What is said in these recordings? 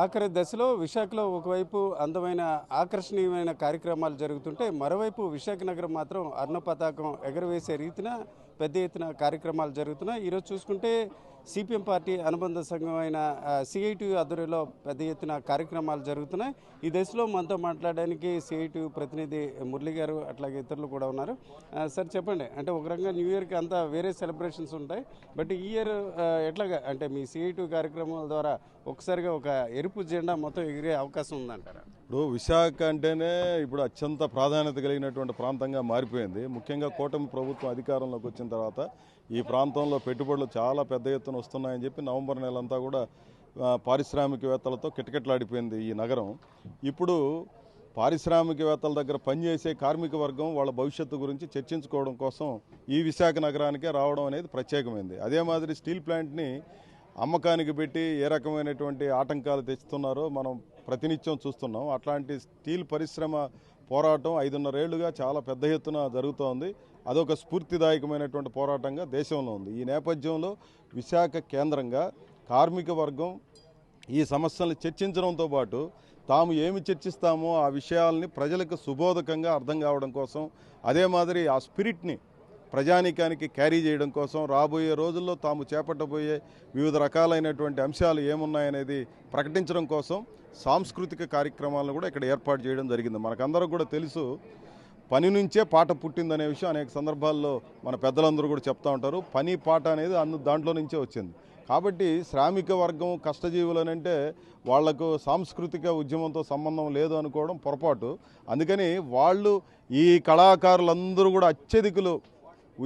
ఆఖరి దశలో విశాఖలో ఒకవైపు అందమైన ఆకర్షణీయమైన కార్యక్రమాలు జరుగుతుంటే మరోవైపు విశాఖ నగరం మాత్రం అర్ణ పతాకం ఎగరవేసే రీతిన పెద్ద ఎత్తున కార్యక్రమాలు జరుగుతున్నాయి. ఈరోజు చూసుకుంటే సిపిఎం పార్టీ అనుబంధ సంఘం అయిన సిఐటి ఆధ్వర్యంలో పెద్ద ఎత్తున కార్యక్రమాలు జరుగుతున్నాయి. ఈ దశలో మనతో మాట్లాడడానికి సిఐటి ప్రతినిధి మురళి గారు అట్లాగే ఇతరులు కూడా ఉన్నారు. సార్ చెప్పండి, అంటే ఒక రకంగా న్యూ ఇయర్కి అంతా వేరే సెలబ్రేషన్స్ ఉంటాయి, బట్ ఈ ఇయర్ ఎట్లాగా అంటే మీ సిఐటి కార్యక్రమాల ద్వారా ఒకసారిగా ఒక ఎరుపు జెండా మొత్తం ఎగిరే అవకాశం ఉందంటారా? ఇప్పుడు విశాఖ అంటేనే ఇప్పుడు అత్యంత ప్రాధాన్యత కలిగినటువంటి ప్రాంతంగా మారిపోయింది. ముఖ్యంగా కూటమి ప్రభుత్వం అధికారంలోకి వచ్చిన తర్వాత ఈ ప్రాంతంలో పెట్టుబడులు చాలా పెద్ద ఎత్తున వస్తున్నాయని చెప్పి నవంబర్ నెలంతా కూడా పారిశ్రామికవేత్తలతో కిటకిటలాడిపోయింది ఈ నగరం. ఇప్పుడు పారిశ్రామికవేత్తల దగ్గర పనిచేసే కార్మిక వర్గం వాళ్ళ భవిష్యత్తు గురించి చర్చించుకోవడం కోసం ఈ విశాఖ నగరానికే రావడం అనేది ప్రత్యేకమైంది. అదే మాదిరి స్టీల్ ప్లాంట్ని అమ్మకానికి పెట్టి ఏ రకమైనటువంటి ఆటంకాలు తెస్తున్నారో మనం ప్రతినిత్యం చూస్తున్నాం. అట్లాంటి స్టీల్ పరిశ్రమ పోరాటం 5.5 ఏళ్లుగా చాలా పెద్ద ఎత్తున జరుగుతోంది. అదొక స్ఫూర్తిదాయకమైనటువంటి పోరాటంగా దేశంలో ఉంది. ఈ నేపథ్యంలో విశాఖ కేంద్రంగా కార్మిక వర్గం ఈ సమస్యలను చర్చించడంతో పాటు తాము ఏమి చర్చిస్తామో ఆ విషయాల్ని ప్రజలకు సుబోధకంగా అర్థం కావడం కోసం, అదే మాదిరి ఆ స్పిరిట్ని ప్రజానీకానికి క్యారీ చేయడం కోసం రాబోయే రోజుల్లో తాము చేపట్టబోయే వివిధ రకాలైనటువంటి అంశాలు ఏమున్నాయనేది ప్రకటించడం కోసం సాంస్కృతిక కార్యక్రమాలను కూడా ఇక్కడ ఏర్పాటు చేయడం జరిగింది. మనకందరూ కూడా తెలుసు, పని నుంచే పాట పుట్టిందనే విషయం అనేక సందర్భాల్లో మన పెద్దలందరూ కూడా చెప్తూ ఉంటారు. పని పాట అనేది దాంట్లో నుంచే వచ్చింది. కాబట్టి శ్రామిక వర్గం కష్టజీవులనంటే వాళ్లకు సాంస్కృతిక ఉద్యమంతో సంబంధం లేదు అనుకోవడం పొరపాటు. అందుకని వాళ్ళు ఈ కళాకారులందరూ కూడా అత్యధికులు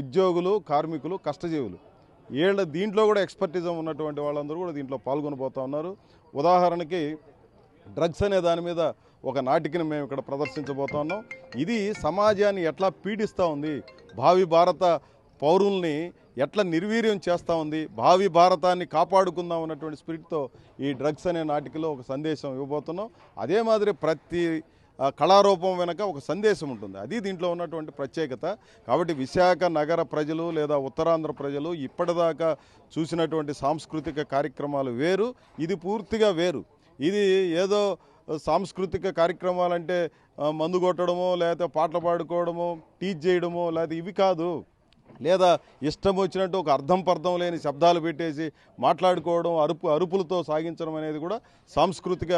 ఉద్యోగులు, కార్మికులు, కష్టజీవులు. దీంట్లో కూడా ఎక్స్పర్టిజం ఉన్నటువంటి వాళ్ళందరూ కూడా దీంట్లో పాల్గొనబోతూ ఉన్నారు. ఉదాహరణకి డ్రగ్స్ అనే దాని మీద ఒక నాటికని మేము ఇక్కడ ప్రదర్శించబోతున్నాం. ఇది సమాజాన్ని ఎట్లా పీడిస్తూ ఉంది, భావి భారత పౌరుల్ని ఎట్లా నిర్వీర్యం చేస్తూ ఉంది, భావి భారతాన్ని కాపాడుకుందాం అన్నటువంటి స్పిరిట్తో ఈ డ్రగ్స్ అనే నాటికలో ఒక సందేశం ఇవ్వబోతున్నాం. అదే మాదిరి ప్రతి కళారూపం వెనక ఒక సందేశం ఉంటుంది. అది దీంట్లో ఉన్నటువంటి ప్రత్యేకత. కాబట్టి విశాఖ నగర ప్రజలు లేదా ఉత్తరాంధ్ర ప్రజలు ఇప్పటిదాకా చూసినటువంటి సాంస్కృతిక కార్యక్రమాలు వేరు, ఇది పూర్తిగా వేరు. ఇది ఏదో సాంస్కృతిక కార్యక్రమాలంటే మందు కొట్టడమో లేకపోతే పాటలు పాడుకోవడమో టీచ్ చేయడమో లేకపోతే ఇవి కాదు, లేదా ఇష్టం వచ్చినట్టు ఒక అర్థం పర్థం లేని శబ్దాలు పెట్టేసి మాట్లాడుకోవడం, అరుపులతో సాగించడం అనేది కూడా సాంస్కృతిక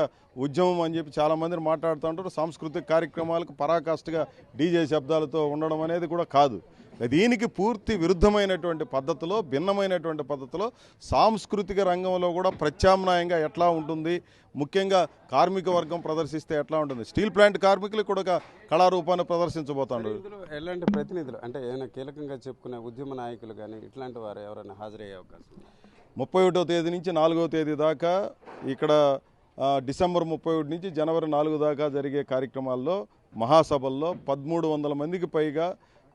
ఉద్యమం అని చెప్పి చాలామందిని మాట్లాడుతూ ఉంటారు. సాంస్కృతిక కార్యక్రమాలకు పరాకాష్ఠగా డీజే శబ్దాలతో ఉండడం అనేది కూడా కాదు. దీనికి పూర్తి విరుద్ధమైనటువంటి పద్ధతిలో, భిన్నమైనటువంటి పద్ధతిలో సాంస్కృతిక రంగంలో కూడా ప్రత్యామ్నాయంగా ఎట్లా ఉంటుంది, ముఖ్యంగా కార్మిక వర్గం ప్రదర్శిస్తే ఎట్లా ఉంటుంది. స్టీల్ ప్లాంట్ కార్మికులు కూడా ఒక కళారూపాన్ని ప్రదర్శించబోతున్నారు. ఎలాంటి ప్రతినిధులు అంటే ఏమైనా కీలకంగా చెప్పుకునే ఉద్యమ నాయకులు కానీ ఇట్లాంటి వారు ఎవరైనా హాజరయ్యే అవకాశం? 31వ తేదీ నుంచి 4వ తేదీ దాకా ఇక్కడ డిసెంబర్ 31 నుంచి జనవరి 4 దాకా జరిగే కార్యక్రమాల్లో, మహాసభల్లో 1300 మందికి పైగా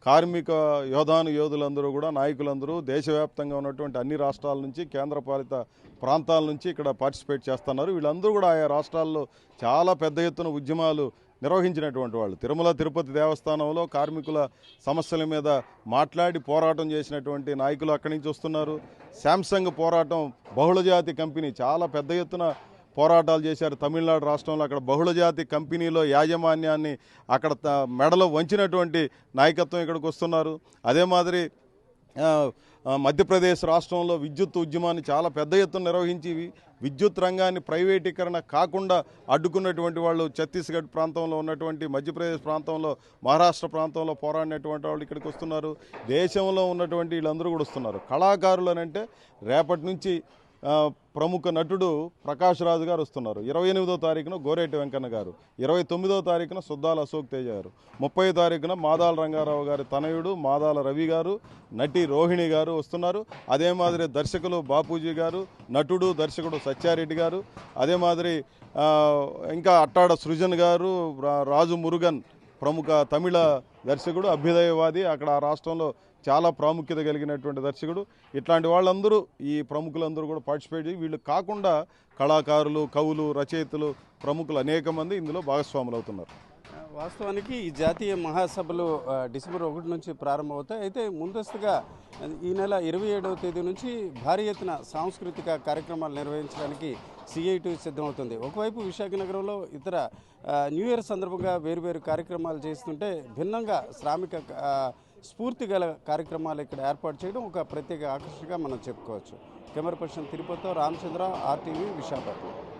కార్మిక యోధులందరూ కూడా, నాయకులందరూ దేశవ్యాప్తంగా ఉన్నటువంటి అన్ని రాష్ట్రాల నుంచి, కేంద్రపాలిత ప్రాంతాల నుంచి ఇక్కడ పార్టిసిపేట్ చేస్తున్నారు. వీళ్ళందరూ కూడా ఆయా రాష్ట్రాల్లో చాలా పెద్ద ఎత్తున ఉద్యమాలు నిర్వహించినటువంటి వాళ్ళు. తిరుమల తిరుపతి దేవస్థానంలో కార్మికుల సమస్యల మీద మాట్లాడి పోరాటం చేసినటువంటి నాయకులు అక్కడి నుంచి వస్తున్నారు. శాంసంగ్ పోరాటం, బహుళజాతి కంపెనీ చాలా పెద్ద ఎత్తున పోరాటాలు చేశారు తమిళనాడు రాష్ట్రంలో. అక్కడ బహుళజాతి కంపెనీలో యాజమాన్యాన్ని అక్కడ మెడలో వంచినటువంటి నాయకత్వం ఇక్కడికి వస్తున్నారు. అదే మాదిరి మధ్యప్రదేశ్ రాష్ట్రంలో విద్యుత్ ఉద్యమాన్ని చాలా పెద్ద ఎత్తున నిర్వహించి విద్యుత్ రంగాన్ని ప్రైవేటీకరణ కాకుండా అడ్డుకున్నటువంటి వాళ్ళు ఛత్తీస్గఢ్ ప్రాంతంలో ఉన్నటువంటి, మధ్యప్రదేశ్ ప్రాంతంలో, మహారాష్ట్ర ప్రాంతంలో పోరాడినటువంటి వాళ్ళు ఇక్కడికి వస్తున్నారు. దేశంలో ఉన్నటువంటి వీళ్ళందరూ కూడా వస్తున్నారు. కళాకారులు అంటే రేపటి నుంచి ప్రముఖ నటుడు ప్రకాష్ రాజు గారు వస్తున్నారు. 28వ తారీఖున గోరేటి వెంకన్న గారు, 29వ తారీఖున సుద్దాల అశోక్ తేజ గారు, 30వ తారీఖున మాదాల రంగారావు గారి తనయుడు మాదాల రవి గారు, నటి రోహిణి గారు వస్తున్నారు. అదే మాదిరి దర్శకులు బాపూజీ గారు, నటుడు దర్శకుడు సత్యారెడ్డి గారు, అదే మాదిరి ఇంకా అట్టాడ సృజన్ గారు, రాజు మురుగన్ ప్రముఖ తమిళ దర్శకుడు, అభ్యుదయవాది, అక్కడ ఆ రాష్ట్రంలో చాలా ప్రాముఖ్యత కలిగినటువంటి దర్శకుడు. ఇట్లాంటి వాళ్ళందరూ, ఈ ప్రముఖులందరూ కూడా పార్టిసిపేట్ చేసి, వీళ్ళు కాకుండా కళాకారులు, కవులు, రచయితలు, ప్రముఖులు అనేక మంది ఇందులో భాగస్వాములు అవుతున్నారు. వాస్తవానికి ఈ జాతీయ మహాసభలు డిసెంబర్ 1 నుంచి ప్రారంభమవుతాయి. అయితే ముందస్తుగా ఈ నెల 27వ తేదీ నుంచి భారీ ఎత్తున సాంస్కృతిక కార్యక్రమాలు నిర్వహించడానికి సిఐటి సిద్ధమవుతుంది. ఒకవైపు విశాఖ నగరంలో ఇతర న్యూ ఇయర్ సందర్భంగా వేరువేరు కార్యక్రమాలు చేస్తుంటే భిన్నంగా శ్రామిక స్ఫూర్తి గల కార్యక్రమాలు ఇక్కడ ఏర్పాటు చేయడం ఒక ప్రత్యేక ఆకర్షణగా మనం చెప్పుకోవచ్చు. కెమెరా పర్సన్ తిరుపతితో రామచంద్ర, ఆర్టీవీ, విశాఖపట్నం.